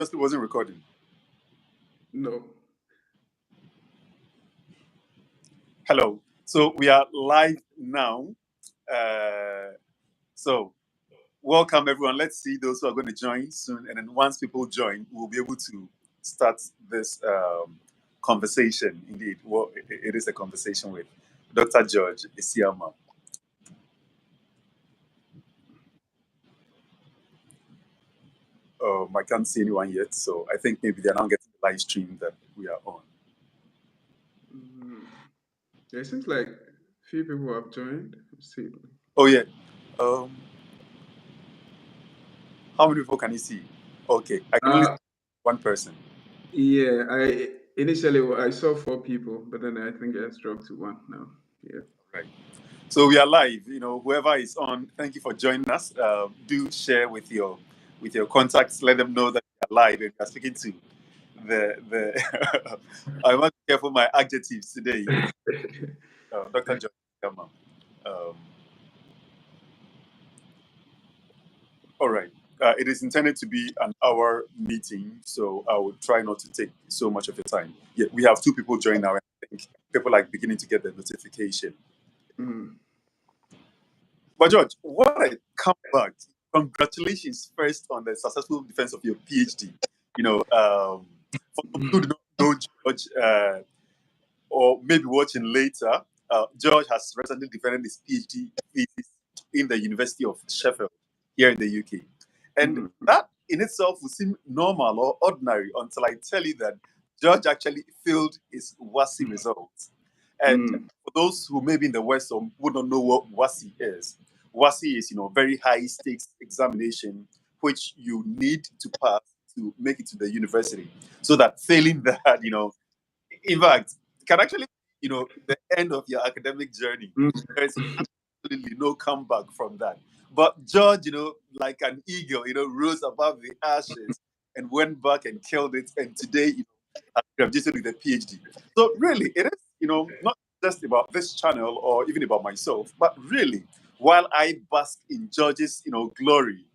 Just wasn't recording. No. Hello. So we are live now. So welcome everyone. Let's see those who are going to join soon, and then once people join, we'll be able to start this conversation. Indeed, well, it is a conversation with Dr. George Asiamah. I can't see anyone yet, so I think maybe they're not getting the live stream that we are on. It seems like few people have joined. Let's see. Oh yeah. How many people can you see? Okay, I can only see one person. Yeah, initially I saw 4 people, but then I think it's dropped to 1 now. Yeah. Right. So we are live. Whoever is on, thank you for joining us. Do share with your contacts. Let them know that we are live and we are speaking to the. I must be careful my adjectives today. Dr. George Asiamah. All right. It is intended to be an hour meeting, so I will try not to take so much of your time. Yeah, we have 2 people joining now. I think people are beginning to get the notification. But George, what a comeback! Congratulations first on the successful defense of your PhD. For those who do not know George, or maybe watching later, George has recently defended his PhD thesis in the University of Sheffield here in the UK. And that in itself would seem normal or ordinary until I tell you that George actually failed his WASI results. And for those who may be in the West or would not know what WASI is very high stakes examination which you need to pass to make it to the university. So that failing that, in fact, can actually, the end of your academic journey. There's absolutely no comeback from that. But George, like an eagle, rose above the ashes and went back and killed it. And today, has graduated with a PhD. So really, it is, not just about this channel or even about myself, but really, while I bask in George's, glory,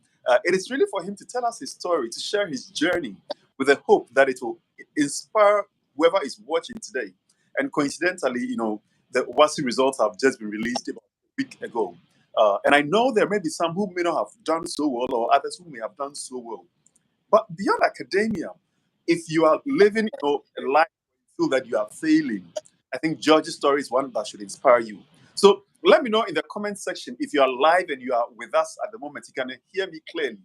it is really for him to tell us his story, to share his journey with the hope that it will inspire whoever is watching today. And coincidentally, the WASI results have just been released about a week ago. And I know there may be some who may not have done so well or others who may have done so well. But beyond academia, if you are living a life where you feel that you are failing, I think George's story is one that should inspire you. So let me know in the comment section if you are live and you are with us at the moment. You can hear me clearly.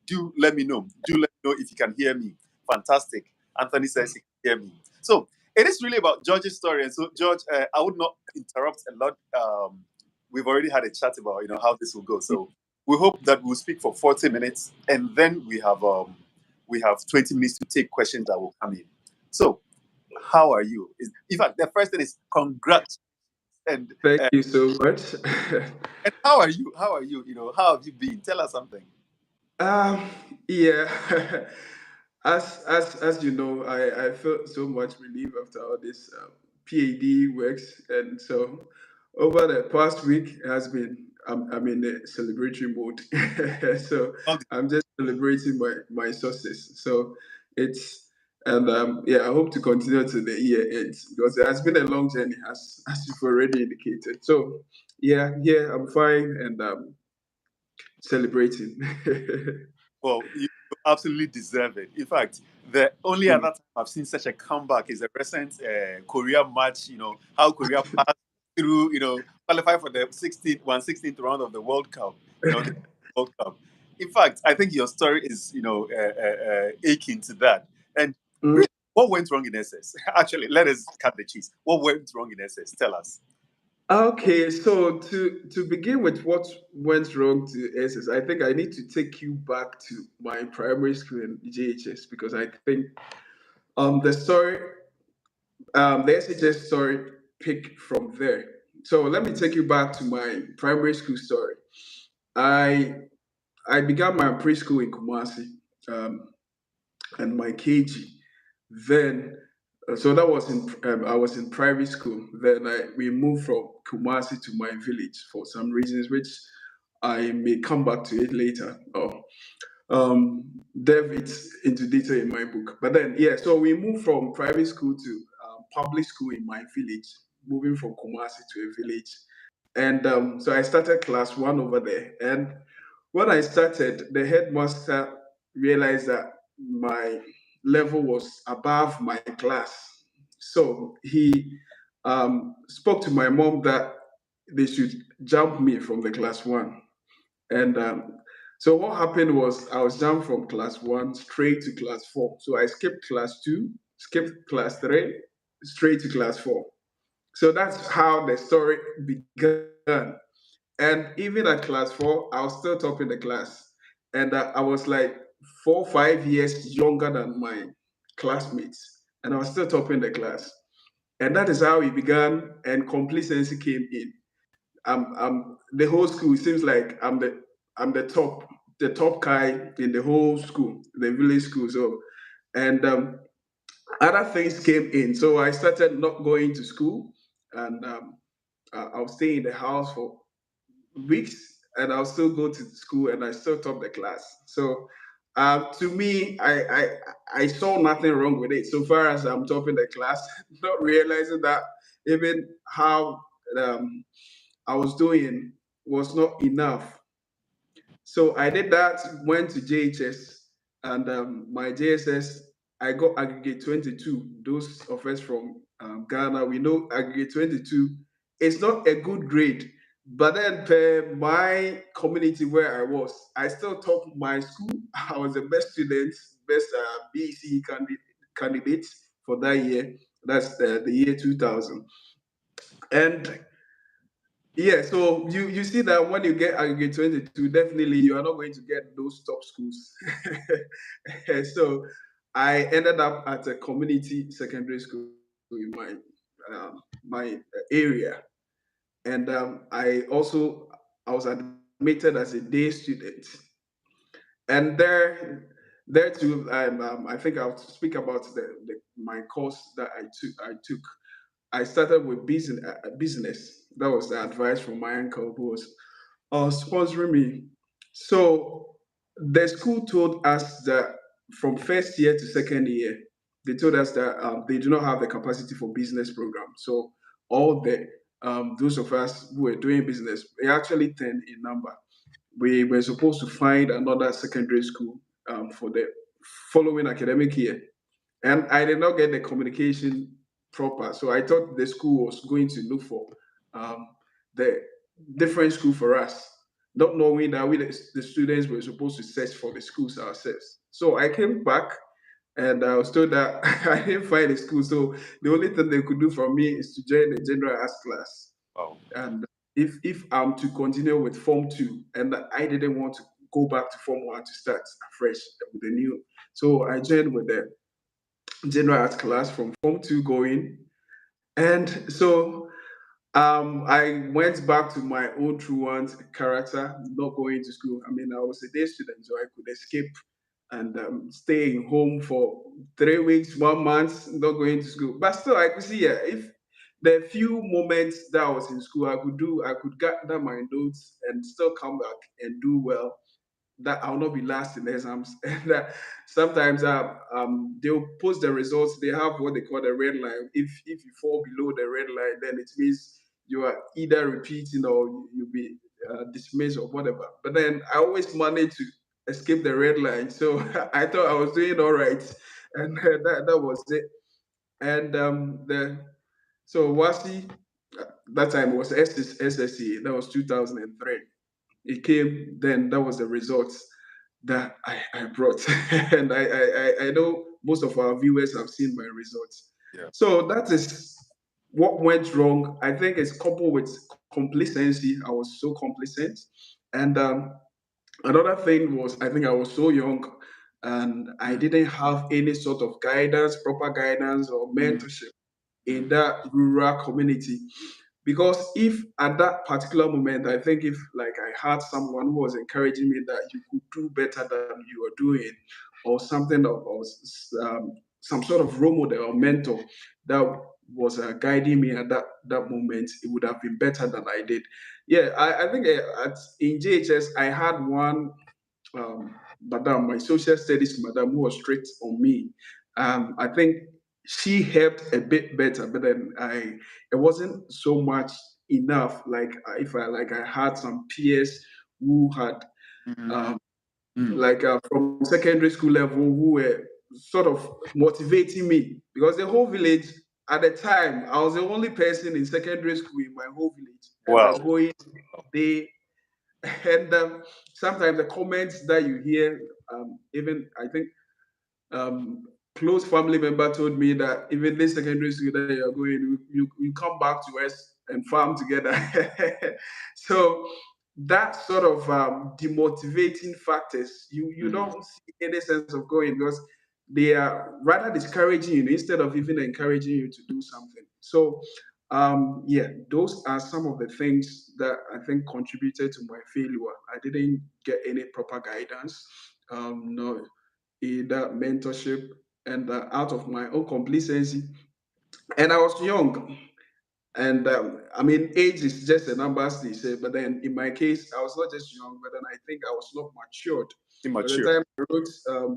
Do let me know. Do let me know if you can hear me. Fantastic. Anthony says he can hear me. So it is really about George's story. And so, George, I would not interrupt a lot. We've already had a chat about how this will go. So we hope that we'll speak for 40 minutes, and then we have 20 minutes to take questions that will come in. So, how are you? In fact, the first thing is congrats. And Thank you so much. and how are you? How are you? How have you been? Tell us something. Yeah. As you know, I felt so much relief after all this PhD works, and so over the past week it has been I'm in the celebratory mode. So I'm just celebrating my success. So it's and yeah, I hope to continue to the year ends because it has been a long journey as you've already indicated. So yeah, I'm fine and celebrating. Well, you absolutely deserve it. In fact, the only other time I've seen such a comeback is the recent Korea match. How Korea passed through, qualify for the 116th round of the World Cup. The World Cup. In fact, I think your story is, akin to that. And really, what went wrong in SS? Actually, let us cut the cheese. What went wrong in SS? Tell us. Okay, so to begin with, what went wrong to SS? I think I need to take you back to my primary school in JHS because I think the story the SHS story picked from there. So let me take you back to my primary school story. I I began my preschool in Kumasi and my KG. Then, so that was in I was in private school. Then we moved from Kumasi to my village for some reasons, which I may come back to it later. delve it into detail in my book. But then, yeah, so we moved from private school to public school in my village, moving from Kumasi to a village. And so I started class one over there. And when I started, the headmaster realized that my level was above my class. So he spoke to my mom that they should jump me from the class one. And so what happened was I was jumped from class one straight to class four. So I skipped class two, skipped class three, straight to class four. So that's how the story began. And even at class four, I was still top in the class. And I was like 4 5 years younger than my classmates. And I was still top in the class. And that is how it began. And complacency came in. I'm the whole school. It seems like I'm the top guy in the whole school, the village school. So, and other things came in. So I started not going to school, and I'll stay in the house for weeks, and I'll still go to school, and I still top the class. So. To me, I saw nothing wrong with it so far as I'm topping the class, not realizing that even how um, I was doing was not enough. So I did that, went to JHS, and my JSS, I got aggregate 22. Those of us from Ghana, we know aggregate 22 is not a good grade. But then per my community where I was, I still taught my school. I was the best student, best BEC candidate for that year. That's the year 2000. And yeah, so you see that when you get aggregate 22, definitely you are not going to get those top schools. So I ended up at a community secondary school in my area, and I was admitted as a day student, and there too I think I'll speak about my course that I took. I started with business. That was the advice from my uncle who was sponsoring me. So the school told us that from first year to second year, they told us that they do not have the capacity for business program. So all the those of us who were doing business, we actually 10 in number. We were supposed to find another secondary school for the following academic year, and I did not get the communication proper. So I thought the school was going to look for um, the different school for us, not knowing that the students, were supposed to search for the schools ourselves. So I came back, and I was told that I didn't find a school. So the only thing they could do for me is to join the general arts class. Oh. And if I'm to continue with Form 2, and I didn't want to go back to Form 1 to start afresh with the new. So I joined with the general art class from Form 2 going. And so I went back to my own truant character, not going to school. I mean, I was a day student, so I could escape and staying home for 3 weeks, 1 month, not going to school. But still, I could see, yeah, if the few moments that I was in school, I could gather my notes and still come back and do well, that I'll not be last in the exams. And sometimes they'll post the results. They have what they call the red line. If you fall below the red line, then it means you are either repeating or you'll be dismissed or whatever. But then I always manage to escape the red line. So I thought I was doing all right, and that was it. And the so WASI, that time was SSC. That was 2003. It came then. That was the results that I brought. And I know most of our viewers have seen my results. Yeah. So that is what went wrong. I think it's coupled with complacency. I was so complacent. And another thing was, I think I was so young, and I didn't have any sort of guidance, proper guidance or mentorship in that rural community. Because if at that particular moment, I think if like I had someone who was encouraging me that you could do better than you are doing, or something or some sort of role model or mentor that was guiding me at that moment, it would have been better than I did. Yeah, I think in JHS I had one madam, my social studies madam, who was strict on me. I think she helped a bit better, but then it wasn't so much enough. Like if I had some peers who had Mm, um, mm, from secondary school level who were sort of motivating me, because the whole village at the time I was the only person in secondary school in my whole village, and wow. going they and sometimes the comments that you hear, even I think um, close family member told me that even this secondary school that you're going, you come back to us and farm together. So that sort of demotivating factors, you Mm, don't see any sense of going, because they are rather discouraging you instead of even encouraging you to do something. So yeah, those are some of the things that I think contributed to my failure. I didn't get any proper guidance. No, that mentorship, and out of my own complacency. And I was young, and I mean, age is just a number, as they say. But then in my case, I was not just young, but then I think I was not matured. By the immature. time I wrote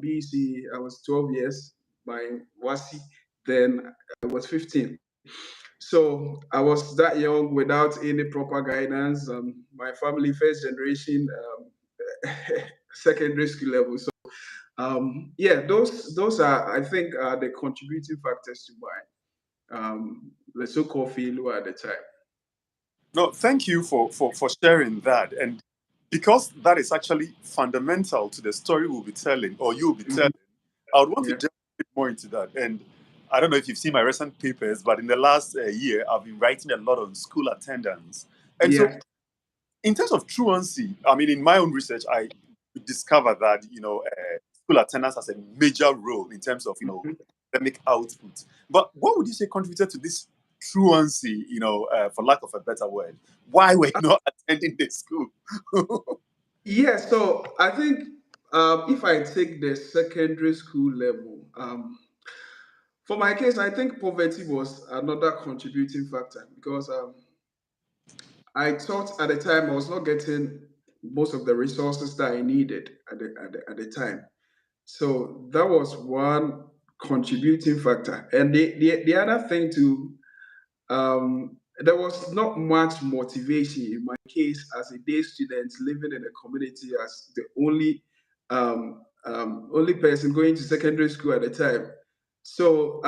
BC, I was 12 years. My WASI, then I was 15. So I was that young without any proper guidance. My family, first generation, secondary school level. So yeah, those are, I think, the contributing factors to my the so-called failure at the time. No, thank you for sharing that. And because that is actually fundamental to the story we'll be telling, or you'll be Mhm. telling, I would want to Yeah, delve a bit more into that. And I don't know if you've seen my recent papers, but in the last year, I've been writing a lot on school attendance. And so, yeah. in terms of truancy, I mean, in my own research, I discovered that school attendance has a major role in terms of Mhm. academic output. But what would you say contributed to this truancy? For lack of a better word, why were you not attending the school? Yeah, so I think if I take the secondary school level, for my case, I think poverty was another contributing factor, because I thought at the time I was not getting most of the resources that I needed at the time. So that was one contributing factor. And the other thing too, there was not much motivation in my case as a day student living in a community as the only person going to secondary school at the time. So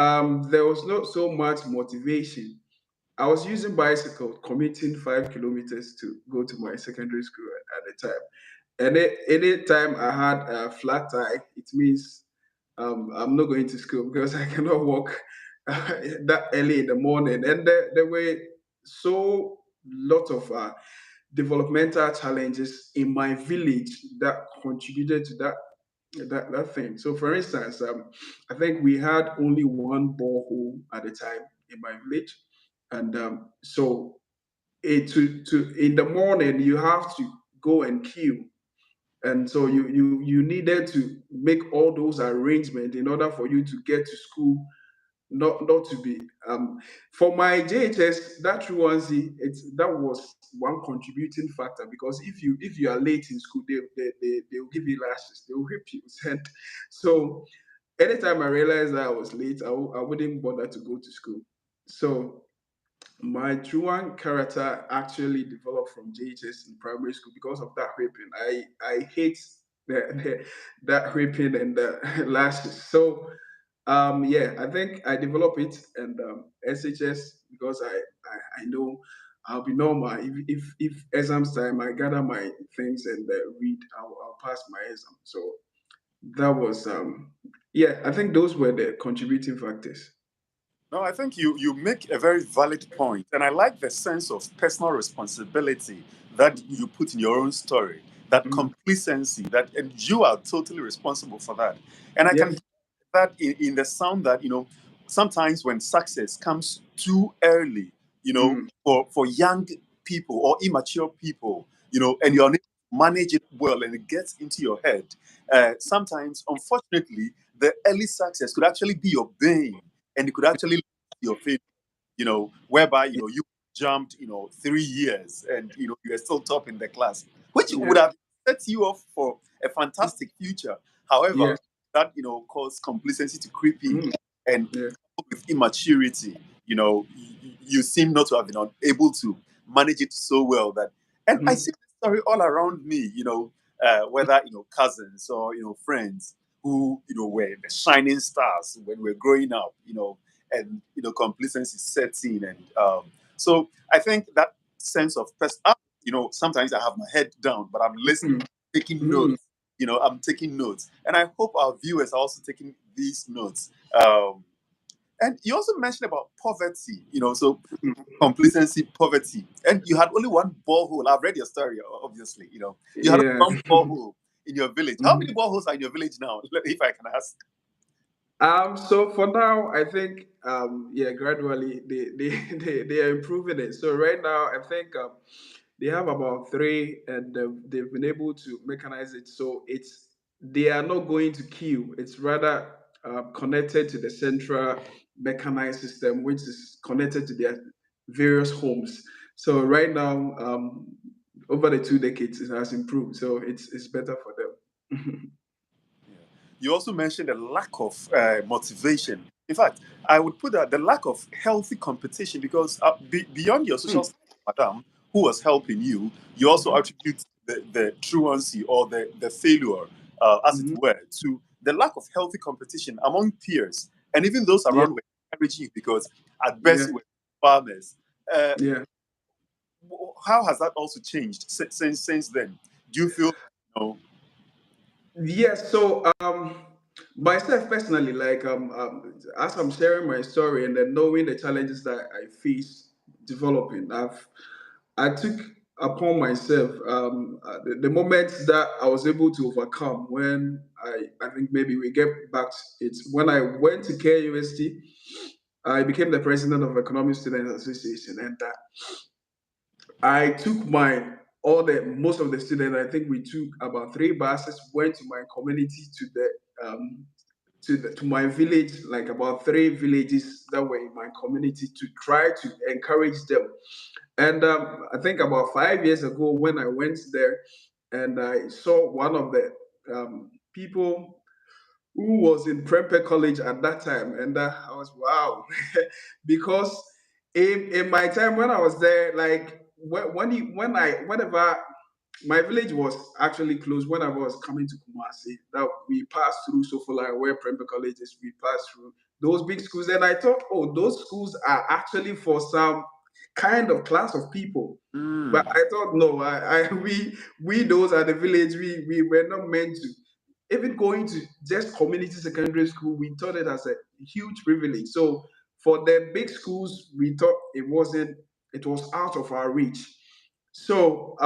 there was not so much motivation. I was using bicycle, commuting 5 kilometers to go to my secondary school at the time. And any time I had a flat tire, it means I'm not going to school, because I cannot walk that early in the morning. And there were so lot of developmental challenges in my village that contributed to that thing. So, for instance, I think we had only one borehole at the time in my village, and so to in the morning you have to go and queue, and so you needed to make all those arrangements in order for you to get to school, not to be for my JHS, that truancy, that was one contributing factor, because if you are late in school, they will give you lashes, they will whip you. And so anytime I realized that I was late, I wouldn't bother to go to school. So my truant character actually developed from JHS in primary school because of that whipping. I hate that whipping and the lashes. So yeah, I think I developed it, and SHS, because I know I'll be normal. If exams time, I gather my things and read, I'll pass my exam. So that was yeah, I think those were the contributing factors. No, I think you make a very valid point, and I like the sense of personal responsibility that you put in your own story. That Mhm. complacency, that and you are totally responsible for that. And I Yeah. can hear that in the sound that sometimes when success comes too early, Mm, for young people or immature people, and you're unable to manage it well, and it gets into your head. Sometimes, unfortunately, the early success could actually be your bane, and it could actually lead to your failure, whereby, you jumped, 3 years and, you are still top in the class, which would yeah. have been sets you off for a fantastic future. However, Yeah. that caused complacency to creep in, Mm. and Yeah. with immaturity, you seem not to have been able to manage it so well that. And I see this story all around me. Whether cousins or friends who were the shining stars when we were growing up. And complacency sets in, and so I think that sense of sometimes I have my head down, but I'm listening, taking Mm. notes. I'm taking notes, and I hope our viewers are also taking these notes. And you also mentioned about poverty, so complacency, poverty, and you had only one borehole. I've read your story, obviously. You had Yeah. one borehole in your village. How many boreholes are in your village now, if I can ask? So for now, I think yeah, gradually they are improving it. So right now, I think they have about three, and they've been able to mechanize it. So they are not going to queue. It's rather connected to the central mechanized system, which is connected to their various homes. So right now, over the 2 decades, it has improved. So it's better for them. You also mentioned the lack of motivation. In fact, I would put that the lack of healthy competition, because beyond your social status, madam, who was helping you, you also attribute the truancy or the failure, as it Mhm. were, to the lack of healthy competition among peers. And even those Yeah, around were encouraging you, because at best yeah, you were farmers. Uh, yeah. how has that also changed since then? Do you feel, Yes, so myself personally, like as I'm sharing my story and then knowing the challenges that I face developing, I took upon myself the moments that I was able to overcome when I think maybe we get back. It's when I went to Care University, I became the president of Economic Students Association, and I took most of the students. I think we took about 3 buses. Went to my community to my village, like about 3 villages that were in my community, to try to encourage them. And I think about 5 years ago, when I went there, and I saw one of the people who was in Prempeh College at that time, and I was wow, because in my time when I was there, like whenever my village was actually closed when I was coming to Kumasi, that we passed through Sofola, where Prempeh College is, we passed through those big schools, and I thought, oh, those schools are actually for some kind of class of people. But I thought, no, we those are the village. We were not meant to. Even going to just community secondary school, we thought it as a huge privilege. So for the big schools, we thought it wasn't. It was out of our reach. So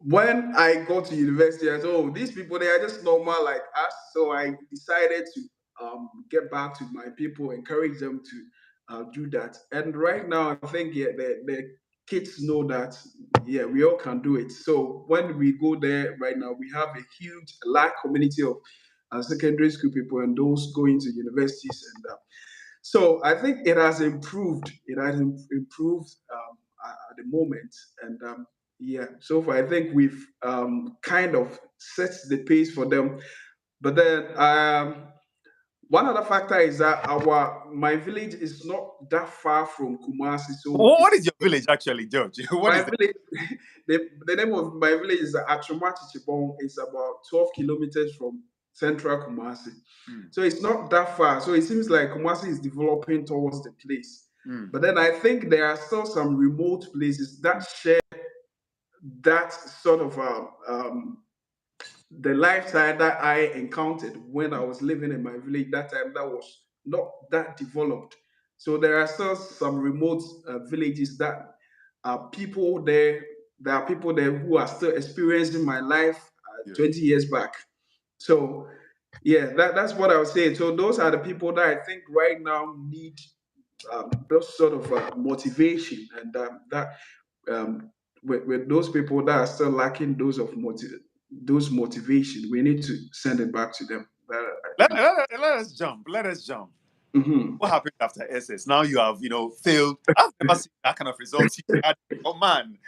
when I got to university, I thought, oh, these people, they are just normal like us. So I decided to get back to my people, encourage them to do that. And right now, I think yeah, the kids know that, yeah, we all can do it. So when we go there right now, we have a huge, large community of secondary school people and those going to universities. And so I think it has improved. It has improved at the moment. And yeah, so far I think we've kind of set the pace for them. But then one other factor is that our my village is not that far from Kumasi, so what it's is your village actually, George? What my is the village. The name of my village is Achuma Chichibong. It's about 12 kilometers from central Kumasi. Mm, So it's not that far. So it seems like Kumasi is developing towards the place. mm, But then I think there are still some remote places that share that sort of the lifestyle that I encountered when I was living in my village that time that was not that developed. So there are still some remote villages that people there. There are people there who are still experiencing my life yeah. 20 years back. So yeah, that's what I was saying. So those are the people that I think right now need those sort of motivation, and that um, with those people that are still lacking those motivation, we need to send it back to them. That I think. Let us jump. Let us jump. Mhm. What happened after SS? Now you have, failed. I've never seen that kind of results you had. Oh man.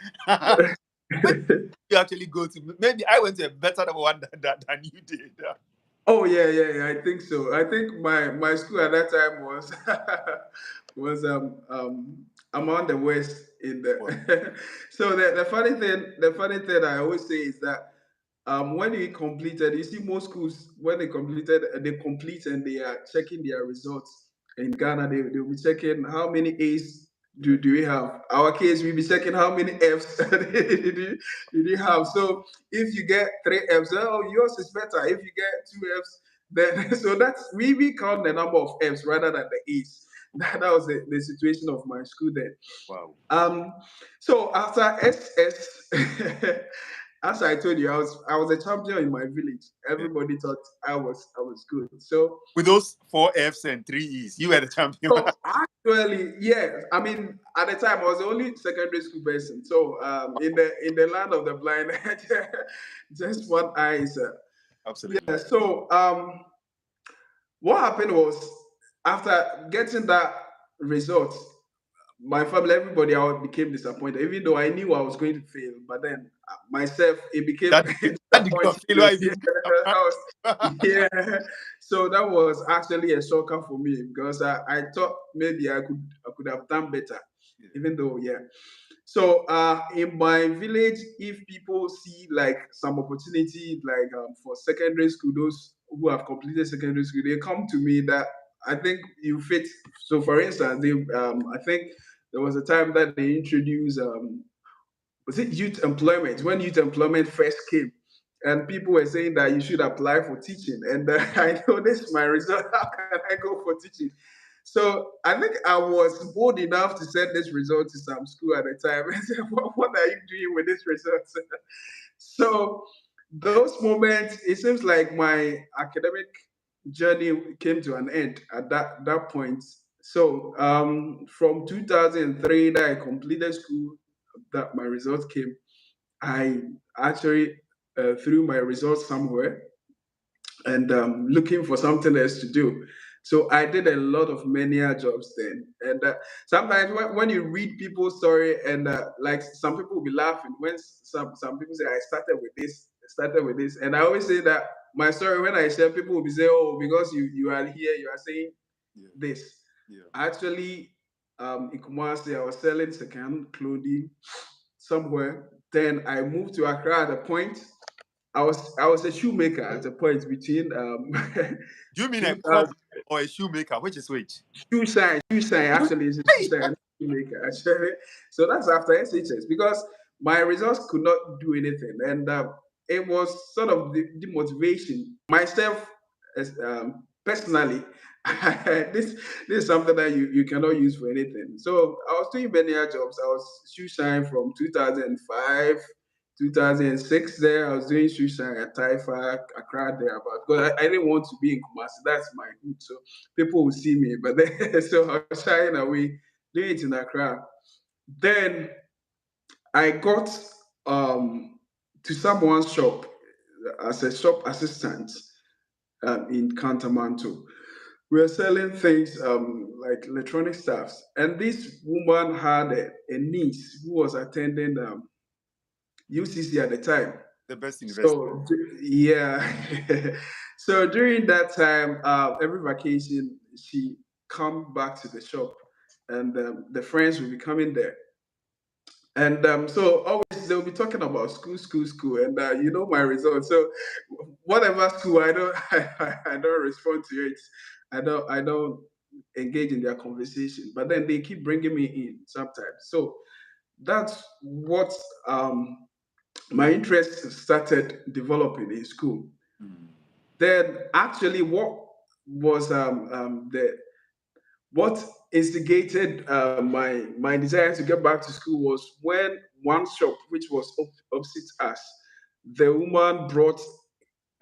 Where did you actually go to? Maybe I went to a better one than you did. Oh yeah. I think so. I think my school at that time was was among the worst in Well, the. So the funny thing I always say is that when you completed, you see most schools when they completed, they complete and they are checking their results. In Ghana, they'll be checking how many A's yeah. do we have. Our case, we'll be checking how many F's did you have. So if you get three F's, oh, yours is better. If you get two F's, then so that's we count the number of F's rather than the A's. That was the situation of my school then. Wow. Um, so after SS, as I told you, I was a champion in my village. Yeah. Everybody thought I was good. So With those 4 F's and 3 E's, you were the champion. actually, yeah. I mean, at the time I was the only secondary school person. So in the land of the blind, just one eye is Absolutely. yeah. So what happened was after getting that result, my family, everybody else became disappointed, even though I knew I was going to fail. But then myself, it became That degree of disappointing. failure Yeah, even I yeah. So that was actually a shocker for me because I thought maybe I could have done better, Yeah. even though yeah. So in my village, if people see like some opportunity, like for secondary school, those who have completed secondary school, they come to me that I think you fit. So for instance, I think there was a time that they introduced was it youth employment when youth employment first came, and people were saying that you should apply for teaching. And I know this is my result. How can I go for teaching? So I think I was bold enough to send this result to some school at the time and say, what are you doing with this result? So those moments, it seems like my academic journey came to an end at that point. So from 2003 that I completed school, that my results came, I actually threw my results somewhere and looking for something else to do. So I did a lot of menial jobs then. And sometimes when you read people's story and like some people will be laughing when some people say I started with this. And I always say that my story, when I share, people will be saying, oh, because you are here, you are saying Yeah. this. Yeah. Actually, in Kumasi, I was selling second clothing somewhere. Then I moved to Accra at a point. I was a shoemaker at a point between Do you mean a cobbler 2000 or a shoemaker? Which is which? shoe shine actually is a shoe shine shoemaker actually. So that's after SHS because my results could not do anything, and it was sort of the motivation myself as personally. this this is something that you cannot use for anything. So I was doing many other jobs. I was shoe shine from 2005 2006 there. I was doing shoe shine at Taifa, Accra there, but because I didn't want to be in Kumasi, that's my hood. So people will see me, but then so I was shying away, doing it in Accra. Then I got to someone's shop as a shop assistant in Cantamanto. We were selling things like electronic stuffs, and this woman had a niece who was attending UCC at the time. The best university. So yeah, so during that time, every vacation she come back to the shop, and the friends will be coming there, and so always they'll be talking about school, and my results. So whatever school, I don't I don't respond to it. I don't engage in their conversation, but then they keep bringing me in sometimes. So that's what my interest started developing in school. Mm. Then actually, was the what instigated my desire to get back to school was when one shop, which was opposite us, the woman brought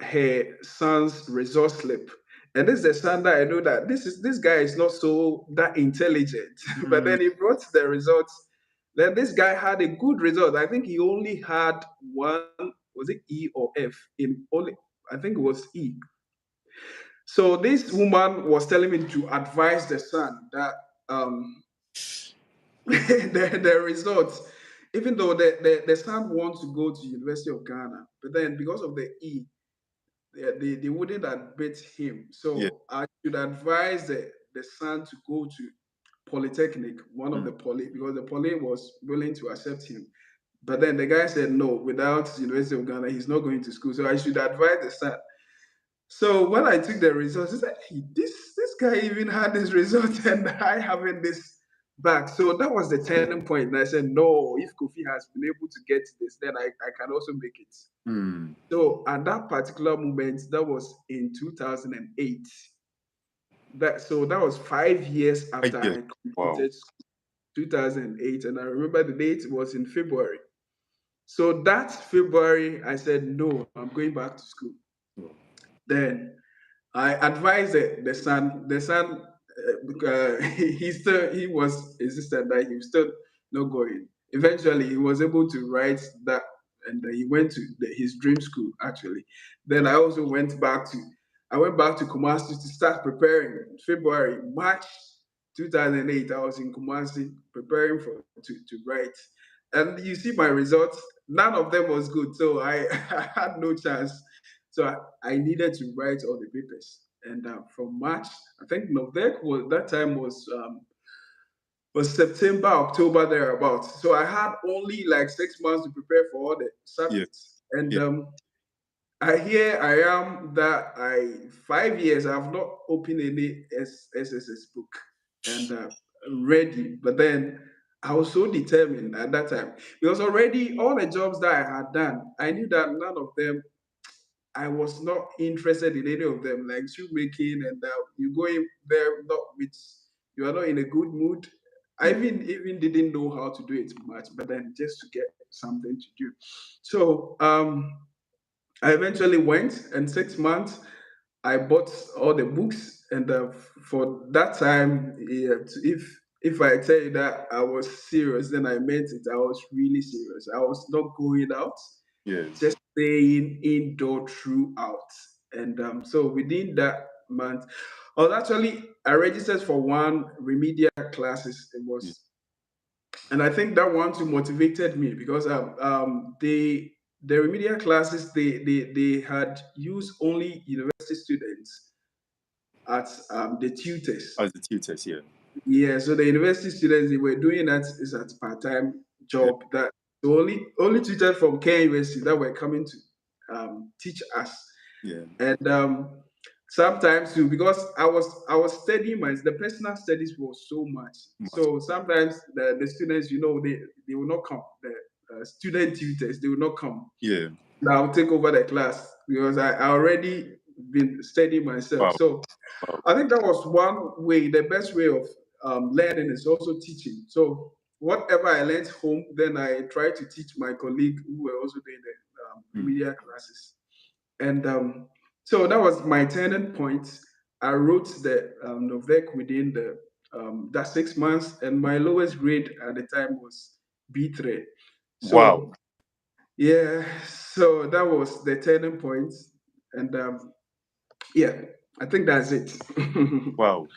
her son's result slip. And this is the son that I know that this guy is not so that intelligent, but Mm. then he brought the results. Then this guy had a good result. I think he only had one, was it E or F in only, I think it was E. So this woman was telling me to advise the son that um the results. even though the son wants to go to University of Ghana, but then because of the E, they wouldn't admit him. Yeah. So I should advise the son to go to Polytechnic, one of the poly, because the poly was willing to accept him. But then the guy said no, without University of Ghana, he's not going to school. So I should advise the son. So when I took the results, I said, hey, this guy even had this result and I haven't this back. So that was the turning point. And I said, no, if Kofi has been able to get this, then I can also make it. So at that particular moment, that was in 2008. That was 5 years after I completed 2008, and I remember the date was in February. So that February, I said, no, I'm going back to school. Then I advised the son. The son, he was insistent that he was still not going. Eventually, he was able to write that, and he went to his dream school. Actually, then I also went back to. I went back to Kumasi to start preparing. February, March 2008, I was in Kumasi preparing to write. And you see my results, none of them was good. So I, I had no chance. So I needed to write all the papers. And from March, I think Novec was that time was September, October thereabouts. So I had only like 6 months to prepare for all the subjects. And here I am that 5 years I've not opened any SSS book and ready. But then I was so determined at that time because already all the jobs that I had done, I knew that none of them I was not interested in any of them, like shoemaking, and you go in there not with you are not in a good mood. I even didn't know how to do it much, but then just to get something to do. So I eventually went, and 6 months I bought all the books, and for that time, if I tell you that I was serious, then I meant it. I was really serious. I was not going out, just staying indoor throughout. And so within that month, I registered for one remedial classes. It was, and I think that one too motivated me because the remedial classes they had used only university students as the tutors. As the tutors, yeah. Yeah, so the university students they were doing that is at part-time job that the only tutors from Kenya University that were coming to teach us. Yeah. And sometimes too, because I was studying the personal studies was so much. So sometimes the students, they will not come. The student tutors, they will not come. Yeah. And I'll take over the class because I already been studying myself. So I think that was one way. The best way of learning is also teaching. So whatever I learned home, then I try to teach my colleague who were also doing the media classes. And so that was my turning point. I wrote the Novec within that 6 months, and my lowest grade at the time was B3. So yeah, so that was the turning point, and yeah, I think that's it. Wow.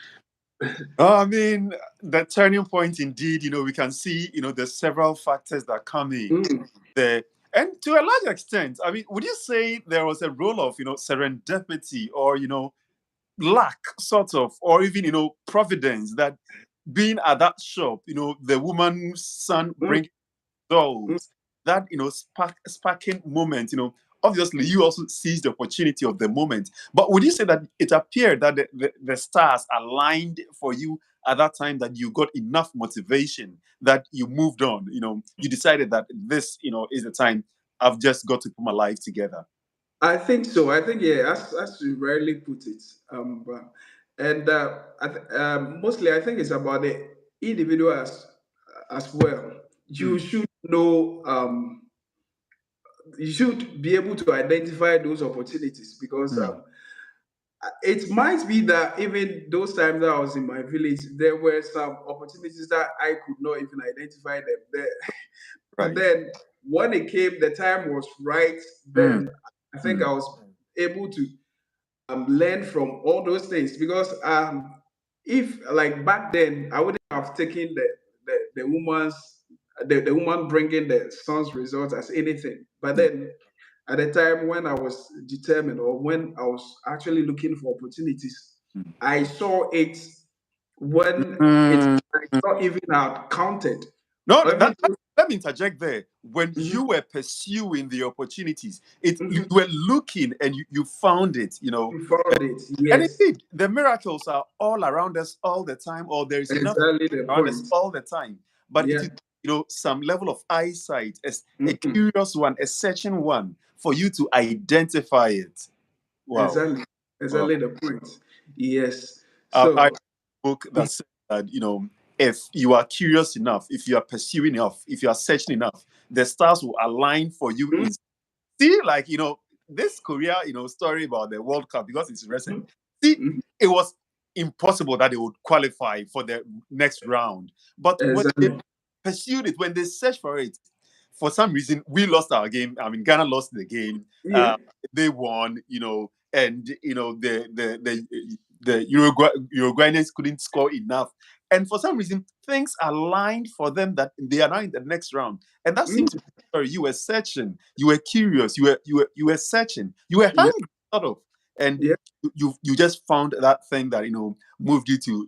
I mean, the turning point indeed, we can see, there's several factors that come in there. And to a large extent, I mean, would you say there was a role of, serendipity or, luck, sort of, or even, providence that being at that shop, the woman's son bringing dolls, that, sparking moment, obviously you also seized the opportunity of the moment. But would you say that it appeared that the stars aligned for you at that time, that you got enough motivation that you moved on? You decided that this, is the time I've just got to put my life together. I think so. I think yeah, as you rarely put it. And mostly I think it's about the individual as well. You should know. You should be able to identify those opportunities because it might be that even those times that I was in my village, there were some opportunities that I could not even identify them there. But then when it came, the time was right. Then I think I was able to learn from all those things because if like back then I wouldn't have taken the woman's the woman bringing the son's results as anything. But then at the time when I was determined, or when I was actually looking for opportunities, I saw it when it's Mm. not even out counted. No, Even let me interject there. When Mhm, you were pursuing the opportunities, you mhm. were looking and you found it, you know. You found it, And yes. indeed, the miracles are all around us all the time, or there is enough Exactly the around us point. all the time. But it Yeah. is, you know, some level of eyesight, a Mhm. curious one, a searching one, for you to identify it. Wow. Exactly. Wow. Exactly the point. Yes. I So book that says that, you know, if you are curious enough, if you are pursuing enough, if you are searching enough, the stars will align for you. mhm, See, like, you know, this Korea, you know, story about the World Cup, because it's recent. mhm, See, mhm. it was impossible that they would qualify for the next round. But when they Exactly. pursued it, when they searched for it, for some reason, we lost our game. I mean, Ghana lost the game. Yeah. They won, you know, and you know the Uruguayans couldn't score enough. And for some reason, things aligned for them that they are now in the next round. And that Mhm. seems to be the story. You were searching, you were curious, you were searching, you were Yeah. hungry, sort of, and Yeah. you just found that thing that, you know, moved you to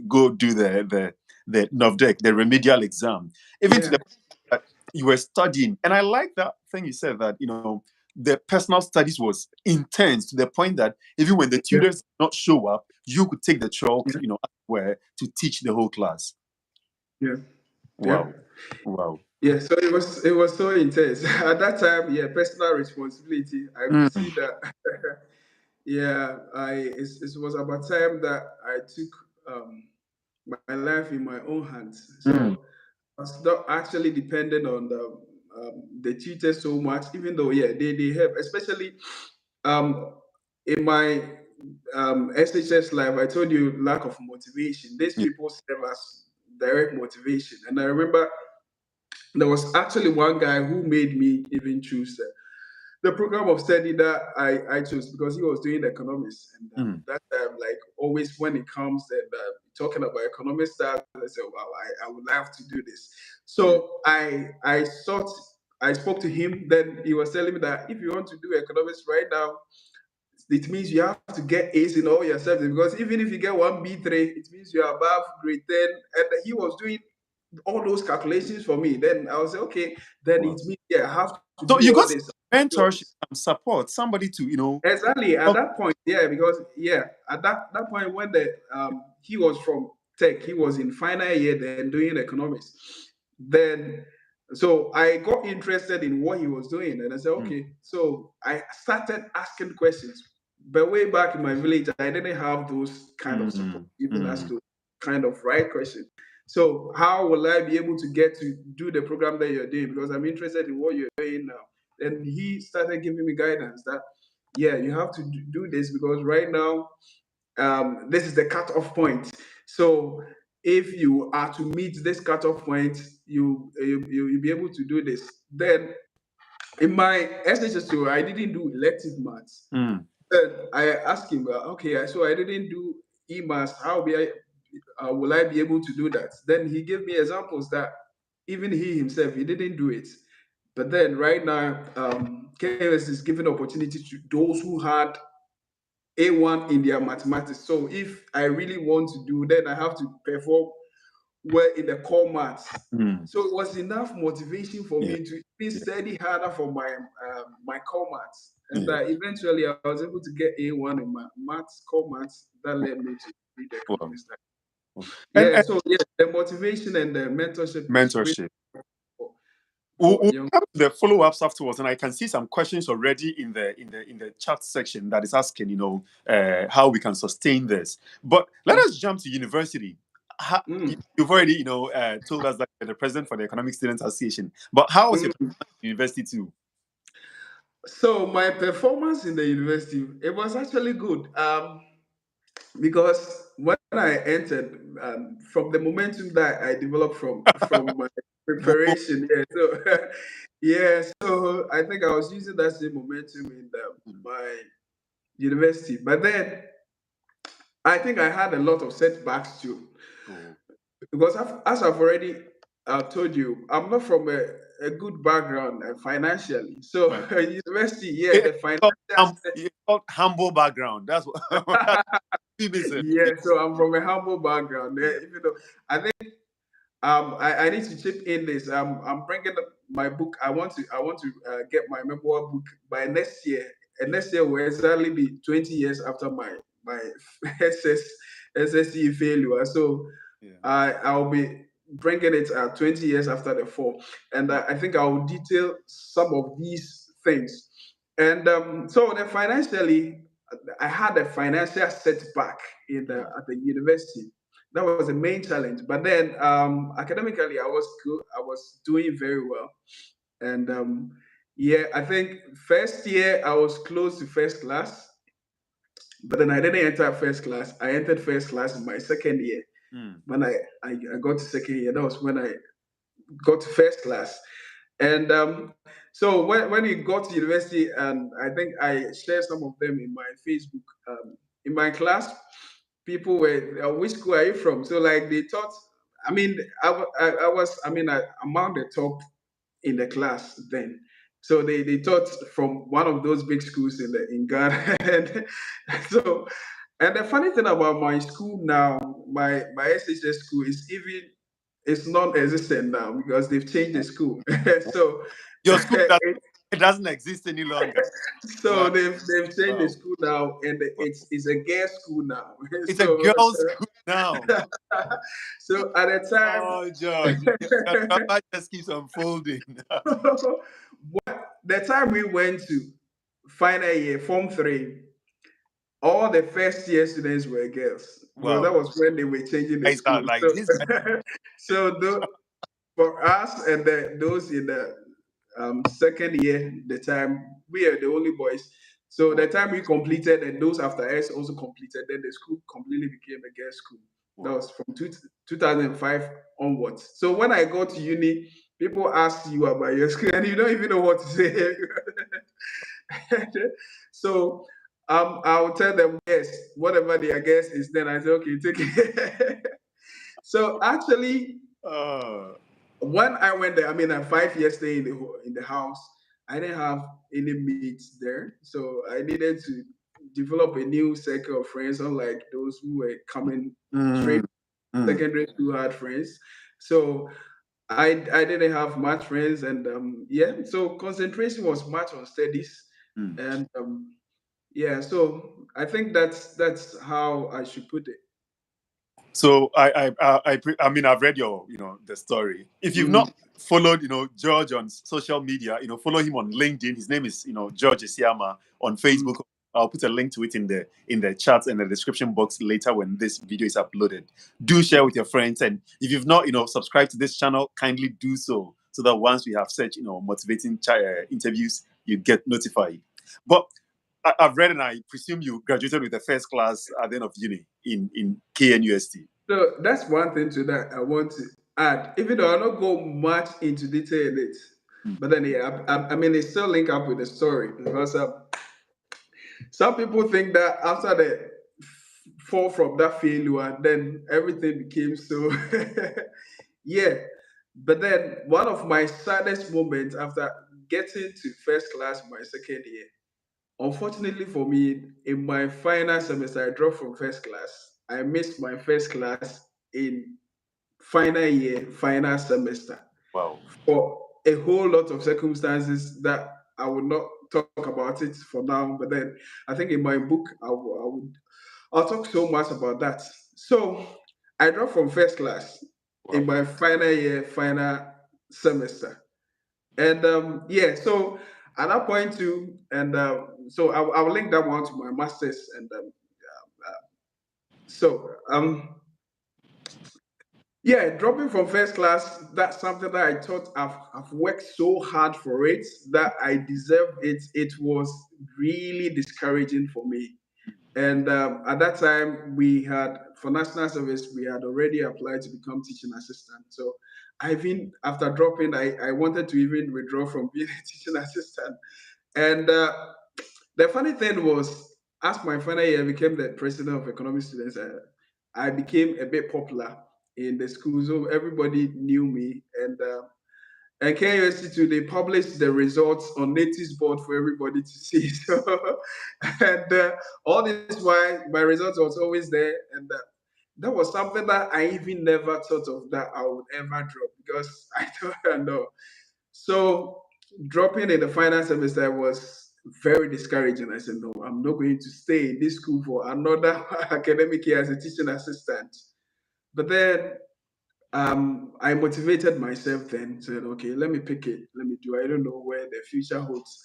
go do the NOVDEC, the remedial exam, even to Yeah. the that you were studying. And I like that thing you said, that, you know, the personal studies was intense to the point that even when the Yeah. tutors did not show up, you could take the chalk, Yeah. you know, where to teach the whole class. Yeah. Yeah. Wow. Wow. Yeah. So it was so intense at that time. Yeah, personal responsibility. I could Mm, see that. Yeah, it was about time that I took my life in my own hands. mm, So I was not actually dependent on the tutors so much, even though yeah they help, especially um, in my SHS life. I told you lack of motivation. These yeah, people serve as direct motivation, and I remember there was actually one guy who made me even choose the program of study that I chose because he was doing economics. And mm, that time, like always, when it comes and talking about economic stuff, I said, wow, I would love to do this. yeah, So I spoke to him. Then he was telling me that if you want to do economics right now, it means you have to get A's in all your subjects, because even if you get one B3, it means you're above grade 10. And he was doing all those calculations for me. Then I was like, okay, then wow. it means yeah, I have to So do you all got this. Do all mentorship this. and support, somebody to, you know, Exactly at help. that point, yeah, because yeah, at that point when the he was from tech, he was in final year then doing economics. Then so I got interested in what he was doing, and I said, Mm, okay. So I started asking questions. But way back in my village, I didn't have those kind of support, mm, even as mm, to kind of right question. So how will I be able to get to do the program that you're doing? Because I'm interested in what you're doing now. And he started giving me guidance that yeah, you have to do this because right now this is the cutoff point. So if you are to meet this cutoff point, you'll be able to do this. Then in my SHS2, I didn't do elective maths. mm, Then I asked him, okay, so I didn't do e-maths. How will I be able to do that? Then he gave me examples that even he himself, he didn't do it. But then right now, KS is giving opportunity to those who had A1 in their mathematics. So if I really want to do, then I have to perform well in the core maths. mm, So it was enough motivation for yeah, me to be yeah, study harder for my core maths. And yeah. eventually I was able to get A1 in my maths, core maths. That led me to read the Wow. economics. And Yeah, so yeah, the motivation and the mentorship is really mentorship. for, We'll young. come to the follow-ups afterwards, and I can see some questions already in the chat section that is asking, you know, how we can sustain this. But let us jump to university. Mm, You've already, you know, told us that you're the president for the Economic Students Association. But how was your mm. university too? So my performance in the university, it was actually good. Because when I entered, from the momentum that I developed from my Whoa. preparation, yeah. So yeah, so I think I was using that same momentum in my university. But then I think I had a lot of setbacks too, Oh. because as I've already I told you, I'm not from a good background financially. So Right. university, yeah, the financial. It's called humble background. That's what that's people say. Yeah, so I'm from a humble background. Yeah. Even though I think I need to chip in this. I'm bringing up my book. I want to get my memoir book by next year. And next year will exactly be 20 years after my SS SSC failure. So Yeah. I'll be bringing it 20 years after the fall, and Wow. I think I will detail some of these things. And so then financially, I had a financial setback in the Mm. at the university. That was the main challenge. But then academically, I was good. I was doing very well, and yeah, I think first year I was close to first class, but then I didn't enter first class. I entered first class in my second year. Mm. When I got to second year, that was when I got to first class. And so when we got to university, and I think I shared some of them in my Facebook. In my class, people were, which school are you from? So like they thought, I mean, I was, I mean, among the top in the class then. So they taught from one of those big schools in Ghana. And so, and the funny thing about my school now, my SHS school is even, it's non-existent now because they've changed the school. So Your school it, it doesn't exist any longer. so Wow. they've changed the Wow. school now, and Wow. it's a girls' school now. It's a So girls' school now. so at the time. Oh, George, your drama just keeps unfolding. The time we went to final year, Form 3, all the first year students were girls because that Wow. was when they were changing the Guys are school. like So, this guy. for us and those in the second year, the time we are the only boys. So Wow. the time we completed and those after us also completed, then the school completely became a girls' school. That Wow. was from 2005 onwards. So when I go to uni, people ask you about your school and you don't even know what to say. So I'll tell them yes, whatever their guess is. Then I say, okay, take it. So actually, Oh, when I went there, I mean, a 5 year stay in the house, I didn't have any mates there, so I needed to develop a new circle of friends, unlike those who were coming straight mm, mm, secondary school had friends. So I didn't have much friends, and yeah, so concentration was much on studies, mm. and yeah, so I think that's how I should put it. So I mean I've read your the story. If you've Mm, not followed George on social media, follow him on LinkedIn. His name is George Asiamah. On mm. Facebook, I'll put a link to it in the chat and the description box later when this video is uploaded. Do share with your friends, and if you've not subscribed to this channel, kindly do so that once we have such motivating interviews, you get notified. But I've read and I presume you graduated with a first class at the end of uni in KNUST. So that's one thing to that I want to add, even though I don't go much into detail in it. Mm. But then, yeah, I mean, it still link up with the story because some people think that after the fall from that failure, then everything became so. Yeah. But then one of my saddest moments after getting to first class my second year, unfortunately for me, in my final semester, I dropped from first class. I missed my first class in final year, final semester Wow. for a whole lot of circumstances that I would not talk about it for now. But then I think in my book, I'll talk so much about that. So I dropped from first class in Wow. my final year, final semester. And yeah, so at that point too, and so I'll link that one to my masters. And so yeah, dropping from first class, that's something that I thought I've worked so hard for it that I deserve it. It was really discouraging for me. And at that time, we had, for national service, we had already applied to become teaching assistant. So after dropping, I wanted to even withdraw from being a teaching assistant. And the funny thing was, as my final year, I became the president of economic students. I became a bit popular in the school, so everybody knew me. And KUST too, they published the results on notice board for everybody to see. So, and all this while, my results was always there, and that was something that I even never thought of that I would ever drop, because I don't know. So dropping in the final semester was very discouraging. I said, no, I'm not going to stay in this school for another academic year as a teaching assistant. But then I motivated myself then, said, okay, let me pick it, let me do. I don't know where the future holds.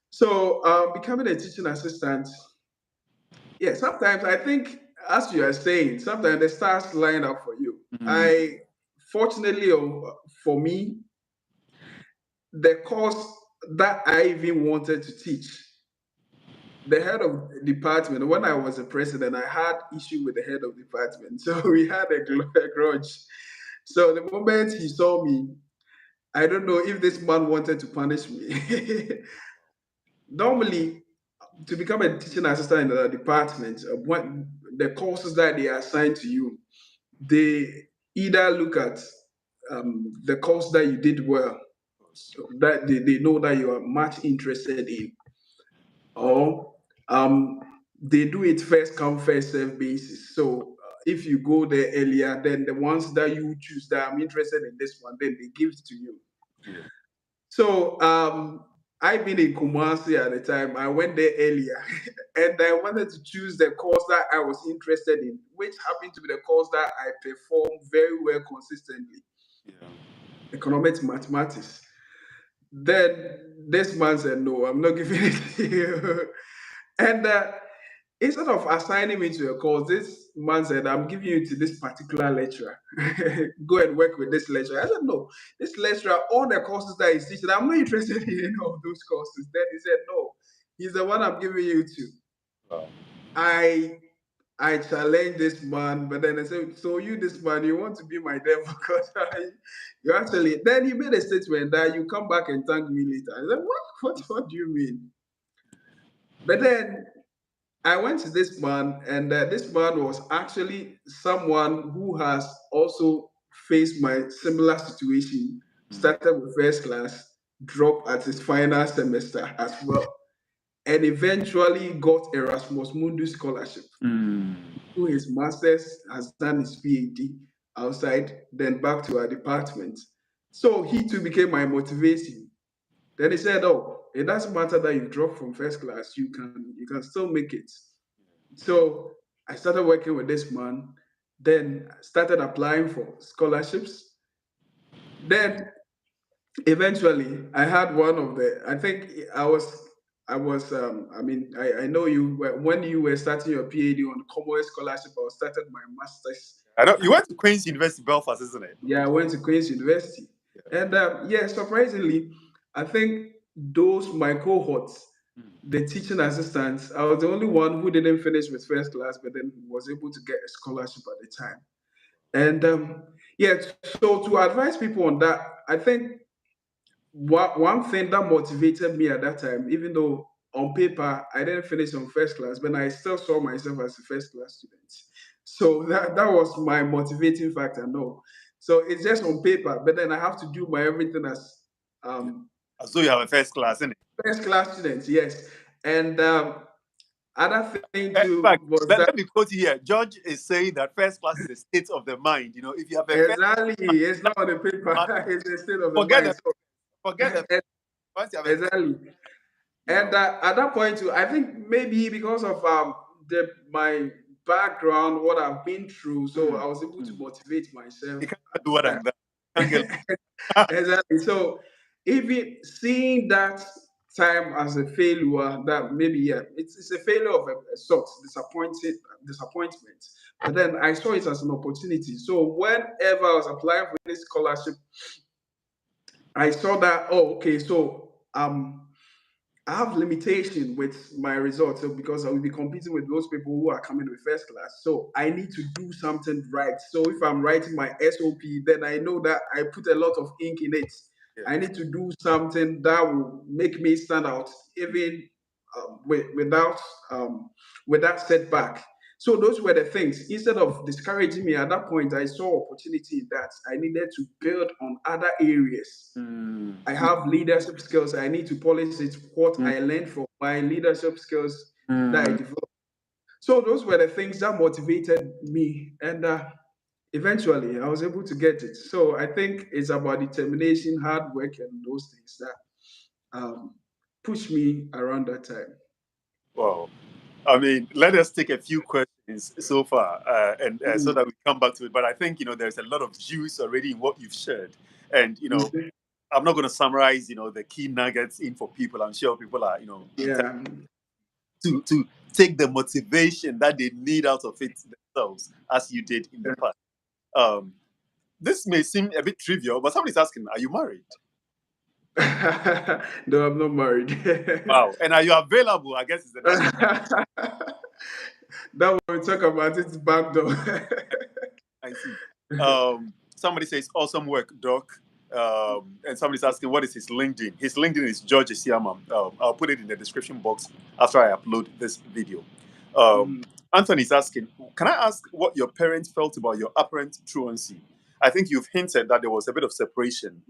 So becoming a teaching assistant, yeah, sometimes I think, as you are saying, sometimes the stars line up for you. I fortunately for me, the course that I even wanted to teach, the head of department, when I was a president, I had issue with the head of department. So we had a grudge. So the moment he saw me, I don't know if this man wanted to punish me. Normally, to become a teaching assistant in a department, what the courses that they assign to you, they either look at the course that you did well, that they know that you are much interested in, or they do it first come first serve basis. So if you go there earlier, then the ones that you choose that I'm interested in this one, then they give it to you. Yeah. So I've been in Kumasi at the time. I went there earlier, and I wanted to choose the course that I was interested in, which happened to be the course that I performed very well consistently. Yeah. Economics, mathematics. Then this man said, "No, I'm not giving it to you." And instead of assigning me to a course, this man said, I'm giving you to this particular lecturer. Go and work with this lecturer. I said, no, this lecturer, all the courses that he's teaching, I'm not interested in any of those courses. Then he said, no, he's the one I'm giving you to. Wow. I challenged this man, but then I said, so you, this man, you want to be my devil? Because you actually, then he made a statement that you come back and thank me later. I said, what do you mean? But then I went to this man, and this man was actually someone who has also faced my similar situation. Started with first class, dropped at his final semester as well, and eventually got Erasmus Mundus scholarship. Through his master's, has done his PhD outside, then back to our department. So he too became my motivation. Then he said, "Oh, it doesn't matter that you drop from first class. You can still make it." So I started working with this man, then started applying for scholarships. Then eventually I had one of the, I think I know when you were starting your PhD on Commonwealth scholarship, I started my master's. I know you went to Queen's University, Belfast, isn't it? Yeah, I went to Queen's University. Yeah. And yeah, surprisingly, I think those my cohorts, the teaching assistants, I was the only one who didn't finish with first class, but then was able to get a scholarship at the time. And yeah, so to advise people on that, I think one thing that motivated me at that time, even though on paper I didn't finish on first class, but I still saw myself as a first class student. So that was my motivating factor. No, so it's just on paper, but then I have to do my everything as As though you have a first class, isn't it? first class student. Yes, and other thing In too fact, was that let me quote you here. George is saying that first class is a state of the mind. You know, if you have a first exactly it's not on the paper; class, it's a state of the forget mind. the forget the once you have a first, Exactly. you And know. at that point too, I think maybe because of my background, what I've been through, so I was able to motivate myself You can't at do what that I'm done. Can't get time. Exactly. So even seeing that time as a failure, that maybe yeah, it's a failure of a sort, disappointment. But then I saw it as an opportunity. So whenever I was applying for this scholarship, I saw that, oh, okay, so I have limitation with my results, so because I will be competing with those people who are coming with first class. So I need to do something right. So if I'm writing my SOP, then I know that I put a lot of ink in it. yeah. I need to do something that will make me stand out, even without setback. So those were the things. Instead of discouraging me at that point, I saw opportunity that I needed to build on other areas. I have leadership skills. I need to polish it. What I learned from my leadership skills that I developed. So those were the things that motivated me, and eventually I was able to get it. So I think it's about determination, hard work, and those things that pushed me around that time. Wow. I mean, let us take a few questions so far, and so that we come back to it. But I think there's a lot of juice already in what you've shared, and Mhm. I'm not going to summarize the key nuggets in for people. I'm sure people are Yeah. to take the motivation that they need out of it themselves, as you did in the past. Um, this may seem a bit trivial, but somebody's asking, "Are you married?" No, I'm not married. Wow. And are you available? I guess is the next question. That when we talk about it back though. I see. Somebody says, "Awesome work, Doc." And somebody's asking, "What is his LinkedIn?" His LinkedIn is George Asiamah. I'll put it in the description box after I upload this video. Um, Anthony's asking, "Can I ask what your parents felt about your apparent truancy?" I think you've hinted that there was a bit of separation,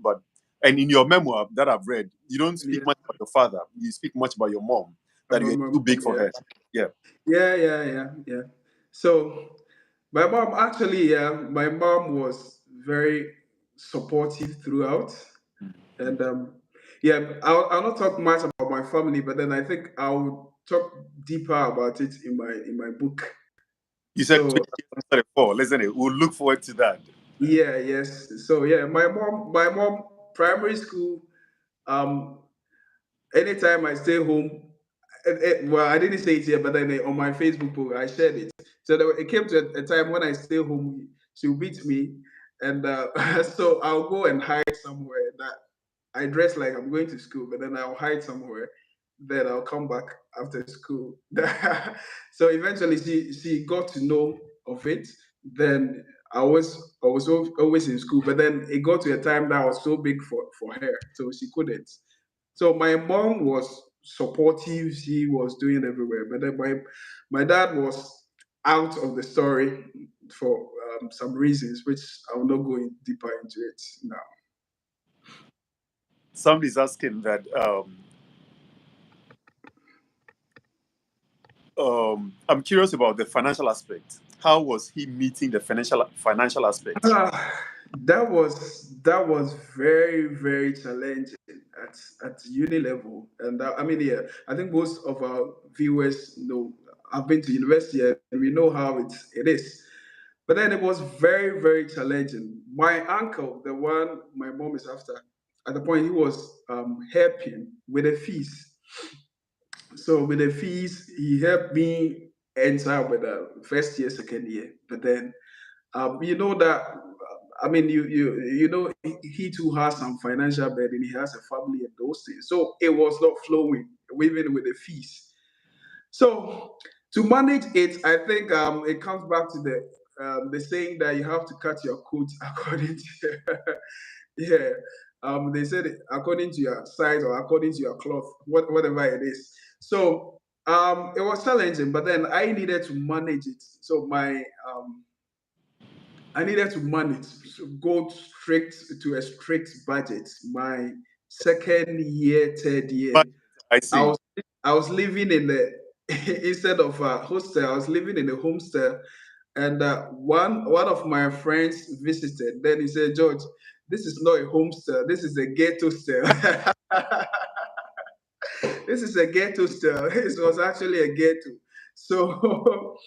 and in your memoir that I've read, you don't speak Yeah, much about your father. You speak much about your mom, that about you're my too mom, big for yeah. her. Yeah. Yeah. So my mom actually, yeah, my mom was very supportive throughout. And yeah, I'll not talk much about my family, but then I think I'll talk deeper about it in my book. You said So 20 years after the fall. Listen, we'll look forward to that. yeah, yes. So yeah, my mom, primary school, um, anytime I stay home, well, I didn't say it here, but then on my Facebook post, I shared it. So it came to a time when I stay home, she'll beat me, and so I'll go and hide somewhere. That I dress like I'm going to school, but then I'll hide somewhere. Then I'll come back after school. So eventually, she got to know of it. Then I was always in school, but then it got to a time that was so big for her, so she couldn't. So my mom was supportive; she was doing everywhere, but then my dad was out of the story for some reasons, which I will not go deeper into it now. Somebody's asking that I'm curious about the financial aspect. How was he meeting the financial aspect? That was very challenging at uni level, and I mean, yeah, I think most of our viewers know I've been to university and we know how it is. But then it was very challenging. My uncle, the one my mom is after, at the point he was helping with the fees. So with the fees, he helped me enter with the first year, second year. But then you know that I mean you know he too has some financial burden. He has a family and those things, so it was not flowing even with the fees. So to manage it, I think it comes back to the saying that you have to cut your coat according to yeah. They said it according to your size or according to your cloth, whatever it is. So it was challenging, but then I needed to manage it. So my I needed to manage, go strict to a strict budget. My second year, third year, But I I see. was I was living in the instead of a hostel, I was living in a homestay. And one of my friends visited. Then he said, "George, this is not a homestay. This is a ghetto style. This is a ghetto style. It was actually a ghetto." So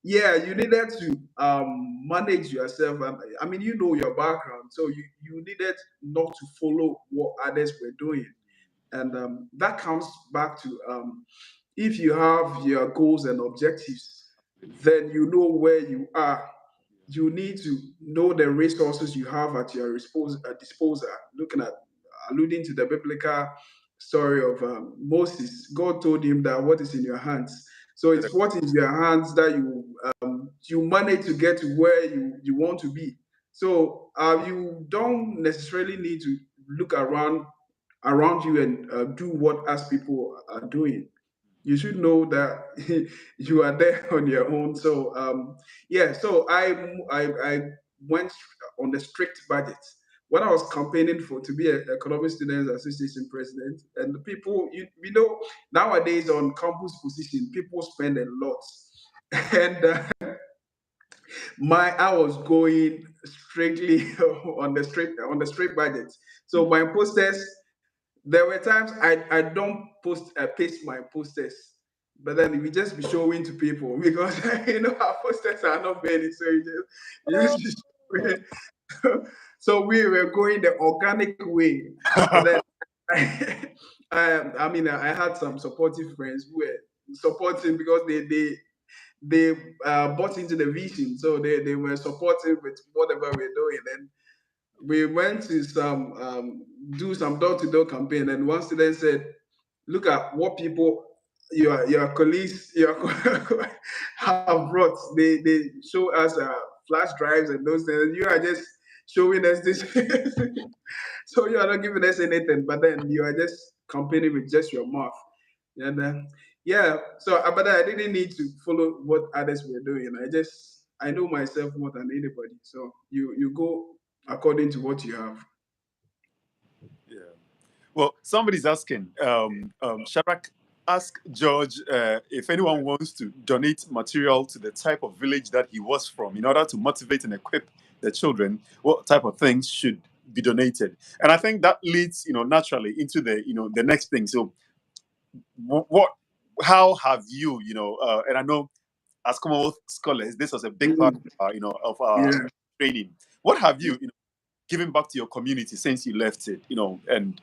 yeah, you needed to manage yourself. I mean, you know your background, so you needed not to follow what others were doing, and that comes back to if you have your goals and objectives, then you know where you are. You need to know the resources you have at your disposal. Looking at alluding to the biblical story of Moses, God told him that what is in your hands. So it's what is in your hands that you manage to get to where you want to be. So you don't necessarily need to look around you and do what as people are doing. you should know that you are there on your own. So yeah, so I went on a strict budget when I was campaigning for to be an Economic Students Association president. And the people, you know, nowadays on campus position, people spend a lot, and I was going strictly on the straight budget. So my posters, there were times I don't paste my posters, but then we just be showing to people because our posters are not many, so you just be showing. So we were going the organic way, but then I had some supportive friends who were supporting because they bought into the vision, so they were supportive with whatever we're doing. And we went to some do some door-to-door campaign, and one student said, look at what people your colleagues have brought. They show us flash drives and those things. You are just showing us this. So you are not giving us anything, but then you are just campaigning with just your mouth. And yeah, so but I didn't need to follow what others were doing. I know myself more than anybody. So you go according to what you have. Yeah. Well, somebody's asking, Shadrach, ask George if anyone wants to donate material to the type of village that he was from in order to motivate and equip the children, what type of things should be donated? And I think that leads, naturally into the next thing. So, what, how have you, and I know as Commonwealth scholars, this was a big part, Mhm. of our Yeah. training. What have you, given back to your community since you left it, and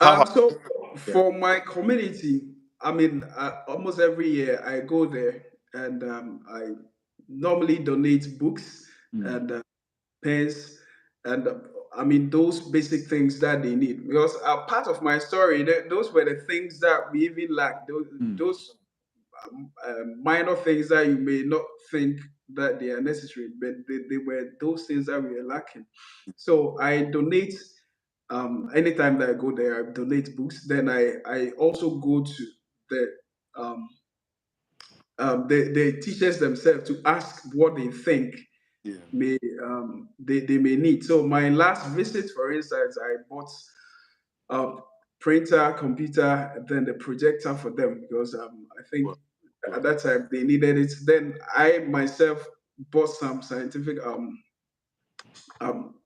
how have So yeah. for my community, almost every year I go there, and I normally donate books Mm, and pens, and those basic things that they need, because part of my story, those were the things that we even lacked. mm, Those minor things that you may not think that they are necessary, but they were those things that we were lacking. So I donate. Anytime that I go there, I donate books. Then I also go to the um, the teachers themselves to ask what they think yeah. they may need. So my last visit, for instance, I bought a printer, computer, and then the projector for them because I think Well, well, at that time they needed it. Then I myself bought some scientific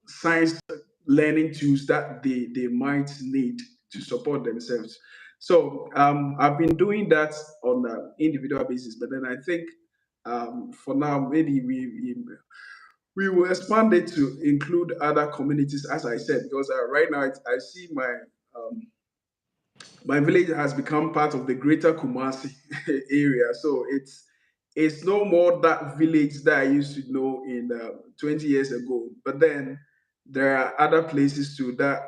science learning tools that they might need to support themselves. So I've been doing that on an individual basis, but then I think for now maybe we will expand it to include other communities, as I said, because right now I see um, my village has become part of the greater Kumasi area. So it's no more that village that I used to know in 20 years ago. But then there are other places too that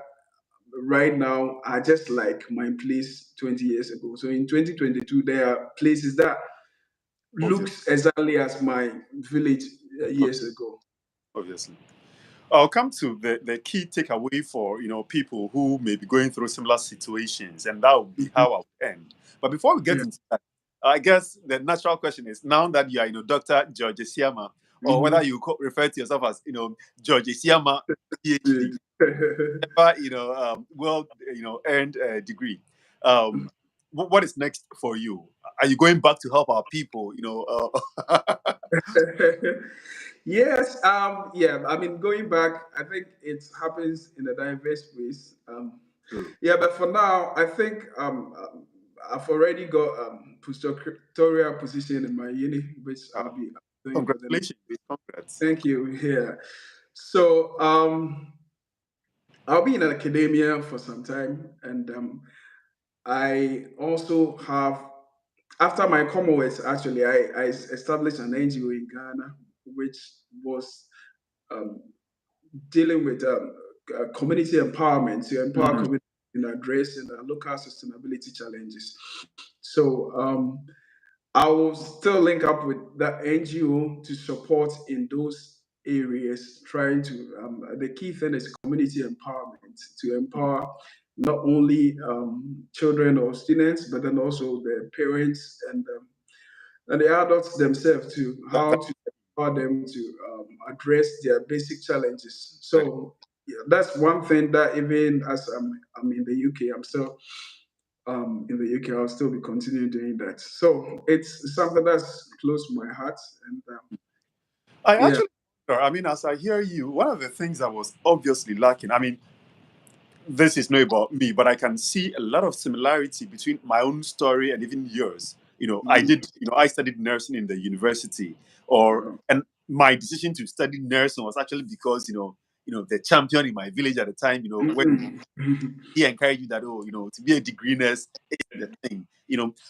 right now are just like my place 20 years ago. So in 2022, there are places that obviously, looks exactly as my village years ago. obviously. I'll come to the key takeaway for people who may be going through similar situations, and that will be Mhm. how I'll end. But before we get Yeah. into that, I guess the natural question is, now that you are Dr. George Asiamah, or whether Mhm. you refer to yourself as George Asiamah PhD, Yeah. ever well earned a degree. Um, what is next for you? Are you going back to help our people? Yes, yeah, going back, I think it happens in a diverse ways. True. Yeah, but for now, I think I've already got postdoctoral position in my uni, which I'll Wow. be doing for the next. Congratulations. Congrats. Thank you. Yeah. So I'll be in academia for some time, and I also have, after my Commonwealth, actually, I established an NGO in Ghana, which was um, dealing with community empowerment to empower Mhm. communities in addressing local sustainability challenges. So I will still link up with that NGO to support in those areas, trying to, the key thing is community empowerment, to empower not only children or students, but then also the parents and the adults themselves too, That, how that, to empower them to address their basic challenges. that, So yeah, that's one thing that even as I'm in the UK, I'm still in the UK, I'll still be continuing doing that. So it's something that's close to my heart, and I yeah, actually, I mean, as I hear you, one of the things that was obviously lacking, I mean, this is not about me, but I can see a lot of similarity between my own story and even yours. mm, I studied nursing in the university, or wow. and my decision to study nursing was actually because the champion in my village at the time, when Mhm. he encouraged you that, to be a degree nurse is the thing.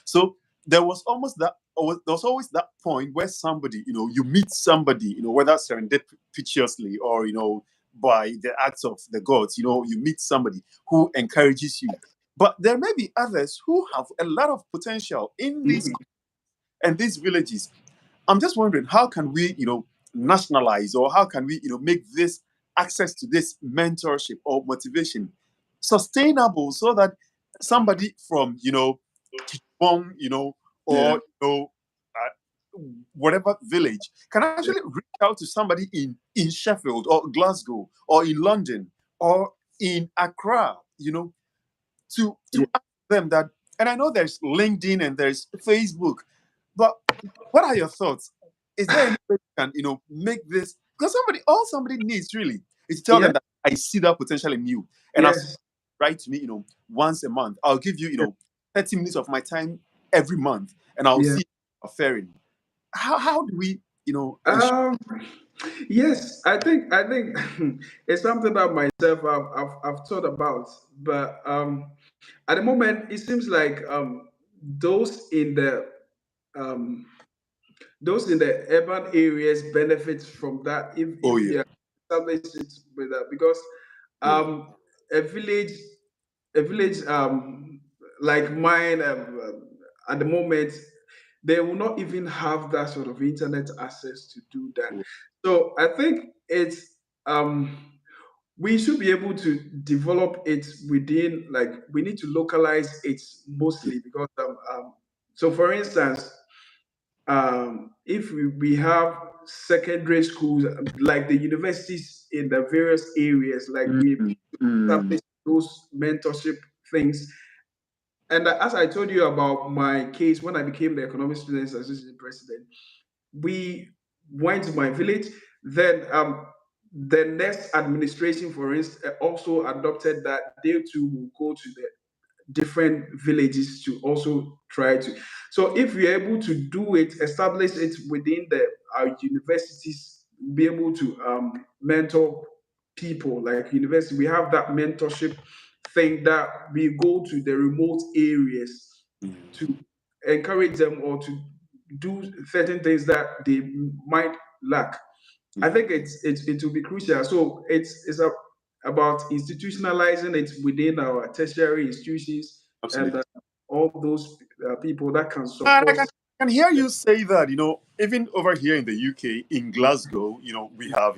So there was there was always that point where somebody, you meet somebody, whether serendipitously or by the acts of the gods, you meet somebody who encourages you. But there may be others who have a lot of potential in Mhm. these villages. I'm just wondering, how can we, nationalize, or how can we, make this access to this mentorship or motivation sustainable, so that somebody from, Chichibong, Yeah, or whatever village can yeah, actually reach out to somebody in Sheffield or Glasgow or in London or in Accra, to yeah, ask them that. And I know there's LinkedIn and there's Facebook, but what are your thoughts? Is there any way you can, make this? Because all somebody needs really is to tell yeah, them that I see that potential in you. And as you yes, write to me, once a month, I'll give you, yeah, 30 minutes of my time every month, and I'll yeah. see how faring. How do we, ensure? Um, yes, I think it's something that myself I've thought about, but at the moment it seems like those in the um those in the urban areas benefit from that Oh if yeah, they are established it with that because yeah, um a village a village like mine at the moment they will not even have that sort of internet access to do that. oh, So I think it's we should be able to develop it within like we need to localize it yeah, mostly because so for instance if we have secondary schools like the universities in the various areas, like we mm, mm, establish those mentorship things. And as I told you about my case when I became the Economic Students Association president, we went to my village. Then the next administration, for instance, also adopted that they too will go to the different villages to also try to. So if we're able to do it, establish it within the our universities, be able to mentor people like university. We have that mentorship thing that we go to the remote areas mm, to encourage them or to do certain things that they might lack. I yeah, think it will be crucial. So about institutionalizing it within our tertiary institutions and absolutely. all those people that can And support. can hear you say that, even over here in the UK, in Glasgow, we have,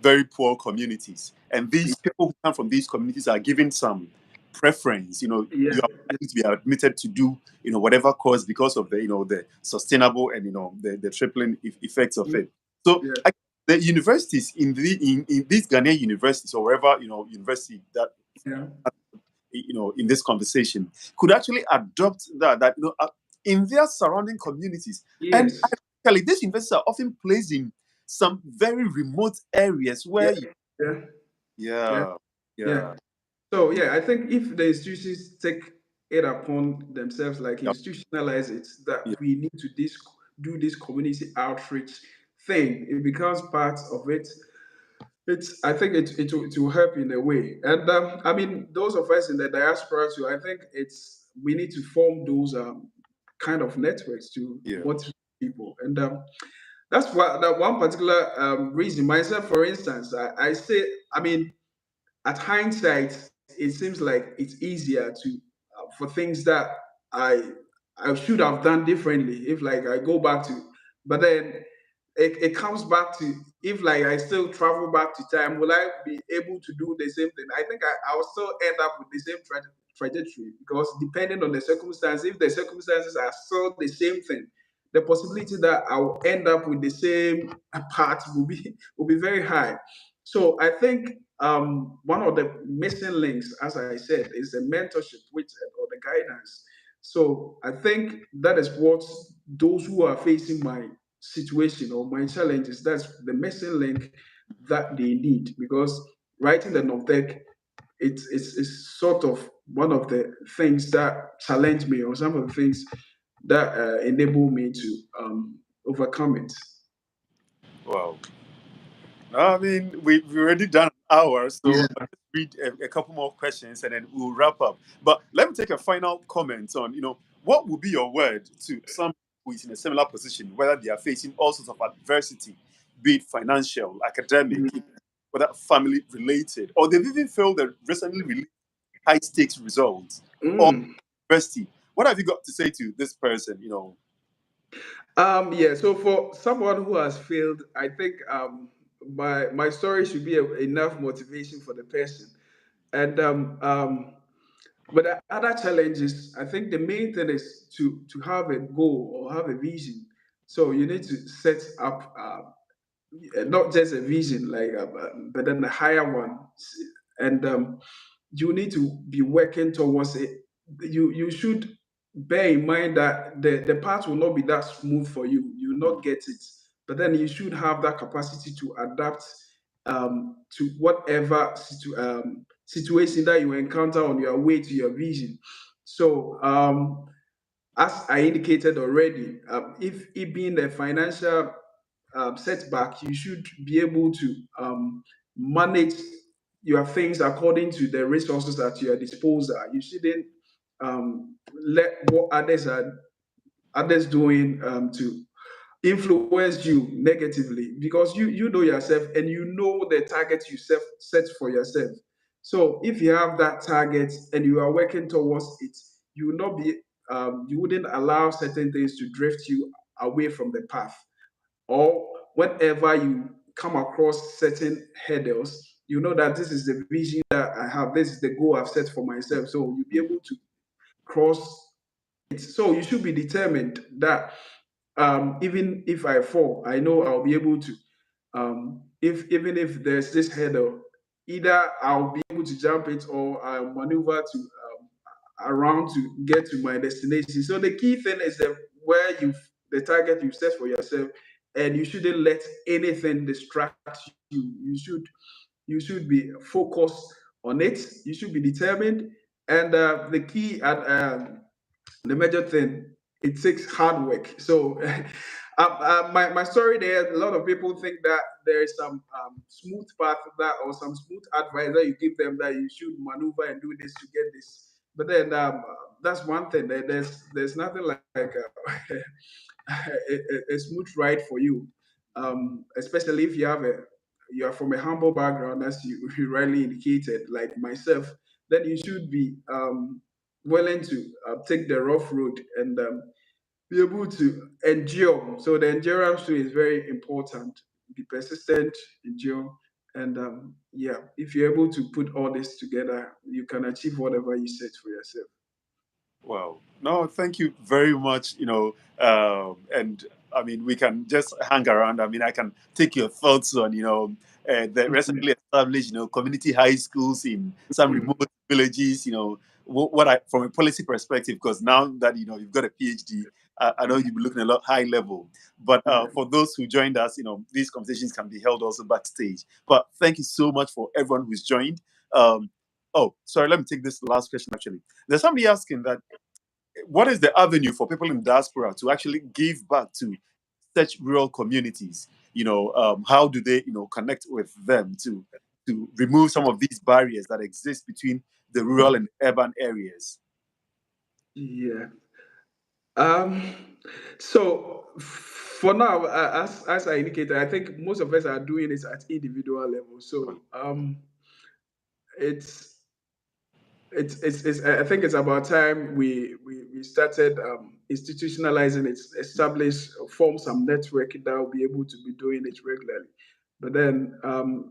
very poor communities. And these people who come from these communities are given some preference. Yeah, You are likely to be admitted to do, whatever course because of the sustainable and, the tripling effects of yeah, it. So yeah, the universities in these Ghanaian universities, or wherever, university that yeah. in this conversation, could actually adopt that in their surrounding communities. And Yes, actually these universities are often placed in some very remote areas yeah, where yeah, yeah, yeah, yeah. yeah, So yeah, I think if the institutions take it upon themselves, like yep, institutionalize it, that yeah, we need to do this community outreach thing, it becomes part of it. I think it will help in a way. And I mean, those of us in the diaspora too, I think we need to form those kind of networks to yeah, motivate people. And that's what that one particular reason. Myself, for instance, I say, I mean, at hindsight, it seems like it's easier to for things that I I should have done differently. If like I go back to, but then it comes back to if like I still travel back to time, will I be able to do the same thing? I think I will still end up with the same trajectory, because depending on the circumstances, if the circumstances are still the same thing, the possibility that I will end up with the same path will be very high. So I think one of the missing links, as I said, is the mentorship, which or the guidance. So I think that is what those who are facing my situation or my challenges, that's the missing link that they need, because writing the NOVTEC, it's sort of one of the things that challenge me, or some of the things that enable me to overcome it. Wow. I mean, we've already done an hour, so I'll just read a couple more questions and then we'll wrap up. But let me take a final comment on, what would be your word to someone who is in a similar position, whether they are facing all sorts of adversity, be it financial, academic, whether family related, or they've even failed the recently released high stakes results or Mm. university. What have you got to say to this person? Yeah, so for someone who has failed, I think my story should be enough motivation for the person. And but the other challenges, I think the main thing is to have a goal or have a vision. So you need to set up not just a vision, like, but then a higher one, and you need to be working towards it. You should bear in mind that the path will not be that smooth for you. You will not get it, but then you should have that capacity to adapt to whatever situation that you encounter on your way to your vision. So as I indicated already, if it being a financial setback, you should be able to manage your things according to the resources at your disposal. You shouldn't let what others doing to influence you negatively, because you know yourself and you know the target you set for yourself. So if you have that target and you are working towards it, you will not be you wouldn't allow certain things to drift you away from the path. Or whenever you come across certain hurdles, you know that this is the vision that I have, this is the goal I've set for myself. So you'll be able to cross it. So you should be determined that even if I fall, I know I'll be able to. If even if there's this hurdle, either I'll be able to jump it or I'll maneuver to around to get to my destination. So the key thing is that where you the target you set for yourself, and you shouldn't let anything distract you. You should be focused on it. You should be determined, and the key and the major thing, it takes hard work. So my story there, a lot of people think that there is some smooth path that, or some smooth advice that you give them, that you should maneuver and do this to get this. But then that's one thing. There's nothing like a smooth ride for you, especially if you are from a humble background, as you rightly indicated, like myself. Then you should be willing to take the rough road and be able to endure. So the endurance too is very important. Be persistent, endure, and yeah, if you're able to put all this together, you can achieve whatever you set for yourself. Wow. No, thank you very much. And I mean, we can just hang around. I mean, I can take your thoughts on, the recently established, community high schools in some remote villages, what I, from a policy perspective, because now that, you've got a PhD, I know you'll be looking a lot high level. But for those who joined us, these conversations can be held also backstage. But thank you so much for everyone who's joined. Oh, sorry, let me take this last question actually. There's somebody asking that what is the avenue for people in diaspora to actually give back to such rural communities? How do they, connect with them to remove some of these barriers that exist between the rural and urban areas? Yeah. Um, so for now, as I indicated, I think most of us are doing it at individual level. So it's it's I think it's about time we started institutionalizing it, establish, form some network that will be able to be doing it regularly. But then,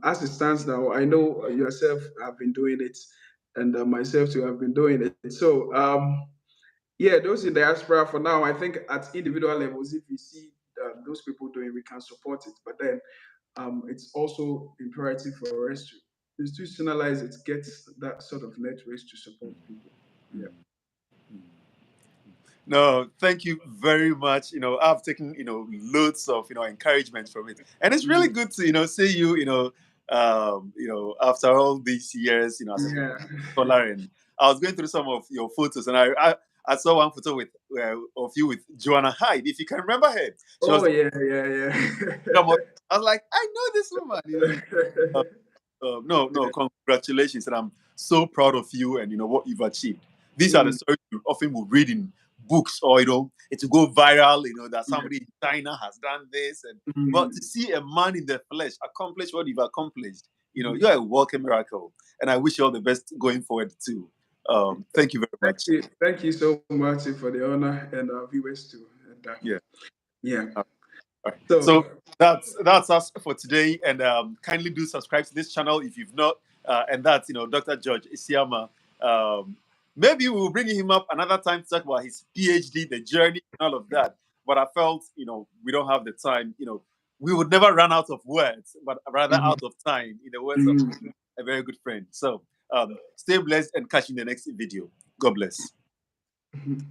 as it stands now, I know yourself have been doing it, and myself too have been doing it. So, yeah, those in diaspora for now, I think at individual levels, if we see those people doing, we can support it. But then, it's also imperative for us to institutionalize it, get that sort of networks to support people. Yeah. No, thank you very much. I've taken, loads of, encouragement from it. And it's really good to, see you, after all these years, as a Yeah. scholar. And I was going through some of your photos, and I saw one photo with of you with Joanna Hyde. If you can remember her, she Oh was. yeah, yeah, I was like, I know this woman. yeah. No, congratulations, and I'm so proud of you and what you've achieved. These are the Mm, stories you often will read in books, or it will go viral. That yeah. somebody in China has done this, but to Mm, see a man in the flesh accomplish what you've accomplished, mm. you're a walking miracle, and I wish you all the best going forward too. Thank you very much. Thank you so much for the honor, and our viewers too. And Yeah. yeah. All right. So So that's us for today, and kindly do subscribe to this channel if you've not. And that's Dr. George Asiamah. Maybe we'll bring him up another time to talk about his PhD, the journey, and all of that. But I felt we don't have the time. We would never run out of words, but rather mhm, out of time. In the words of mhm. a very good friend. So stay blessed and catch you in the next video. God bless. Mhm.